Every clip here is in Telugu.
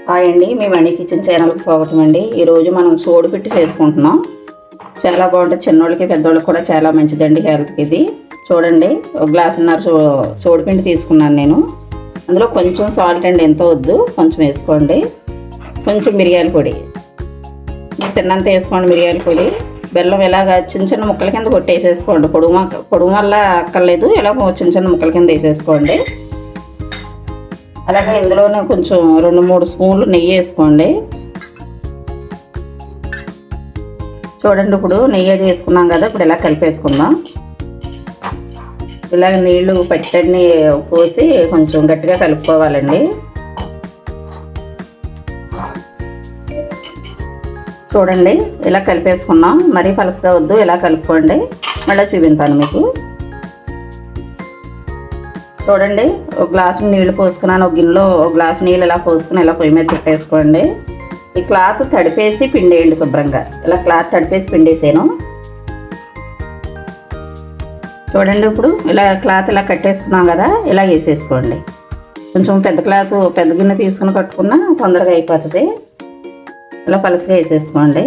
హాయ్ అండి, మీ మనీ కిచెన్ ఛానల్కి స్వాగతం అండి. ఈరోజు మనం సోడిపిండి చేసుకుంటున్నాం. చాలా బాగుంటుంది. చిన్నోళ్ళకి పెద్దోళ్ళకి కూడా చాలా మంచిదండి హెల్త్కి. ఇది చూడండి, ఒక గ్లాసున్నర సోడిపిండి తీసుకున్నాను నేను. అందులో కొంచెం సాల్ట్ అండి, ఎంతో వద్దు, కొంచెం వేసుకోండి. కొంచెం మిరియాల పొడి, మీరు తిన్నంత వేసుకోండి. మిరియాల పొడి, బెల్లం ఇలాగా చిన్న చిన్న ముక్కల కింద కొట్టేసేసుకోండి. పొడుగు వల్ల అక్కర్లేదు, ఇలా చిన్న చిన్న ముక్కల కింద వేసేసుకోండి. అలాగే ఇందులోనే కొంచెం 2-3 స్పూన్లు నెయ్యి వేసుకోండి. చూడండి, ఇప్పుడు నెయ్యి అది వేసుకున్నాం కదా, ఇప్పుడు ఇలా కలిపేసుకుందాం. ఇలాగ నీళ్లు పచ్చడిని పోసి కొంచెం గట్టిగా కలుపుకోవాలండి. చూడండి, ఇలా కలిపేసుకున్నాం. మరీ పలసగా వద్దు, ఇలా కలుపుకోండి. మళ్ళీ చూపిస్తాను మీకు. చూడండి, ఒక గ్లాసు నీళ్ళు పోసుకున్నాను. ఒక గిన్నెలో ఒక గ్లాసు నీళ్ళు ఇలా పోసుకుని ఇలా పొయ్యి మీద పెట్టేసుకోండి. ఈ క్లాత్ తడిపేసి పిండేయండి శుభ్రంగా. ఇలా క్లాత్ తడిపేసి పిండేసాను. చూడండి, ఇప్పుడు ఇలా క్లాత్ ఇలా కట్టేసుకున్నాం కదా, ఇలా వేసేసుకోండి. కొంచెం పెద్ద గిన్నె తీసుకుని కట్టుకున్నా తొందరగా అయిపోతుంది. ఇలా పలసగా వేసేసుకోండి.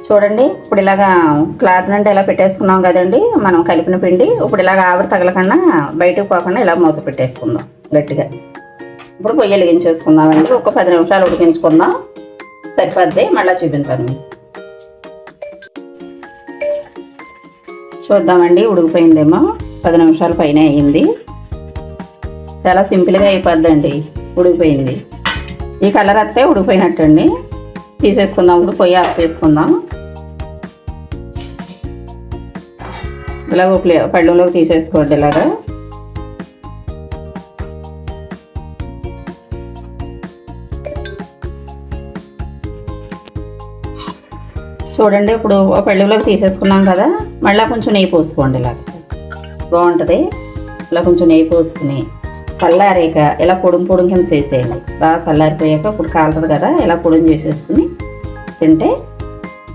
చూడండి, ఇప్పుడు ఇలాగా క్లాత్ నుండి ఇలా పెట్టేసుకున్నాం కదండి మనం కలిపిన పిండి. ఇప్పుడు ఇలాగ ఆవిరి తగలకుండా బయటకు పోకుండా ఇలా మూత పెట్టేసుకుందాం గట్టిగా. ఇప్పుడు పొయ్యి వెలిగించేసుకుందామండి. ఒక 10 నిమిషాలు ఉడికించుకుందాం, సరిపోద్ది. మళ్ళీ చూపించాను. చూద్దామండి, ఉడికిపోయిందేమో. 10 నిమిషాల పైన అయ్యింది. చాలా సింపుల్గా అయిపోద్దండి, ఉడికిపోయింది. ఈ కలర్ వస్తే ఉడికిపోయినట్టండి. తీసేసుకుందాం. ఇప్పుడు పొయ్యి ఆఫ్ చేసుకుందాం. ఇలాగ పళ్ళెంలోకి తీసేసుకోండి. ఇలాగా చూడండి, ఇప్పుడు పళ్ళెంలోకి తీసేసుకున్నాం కదా, మళ్ళీ కొంచెం నెయ్యి పోసుకోండి. ఇలాగ బాగుంటుంది. ఇలా కొంచెం నెయ్యి పోసుకుని చల్లారాక ఇలా పొడుం కింద చేసేయండి. బాగా చల్లారిపోయాక ఇప్పుడు కాలుతుంది కదా, ఇలా పొడుం చేసేసుకుని తింటే,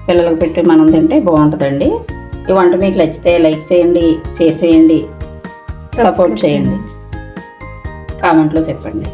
పిల్లలకు పెట్టి మనం తింటే బాగుంటుందండి. ఈ వంట మీకు నచ్చితే లైక్ చేయండి, షేర్ చేయండి, సపోర్ట్ చేయండి, కామెంట్లో చెప్పండి.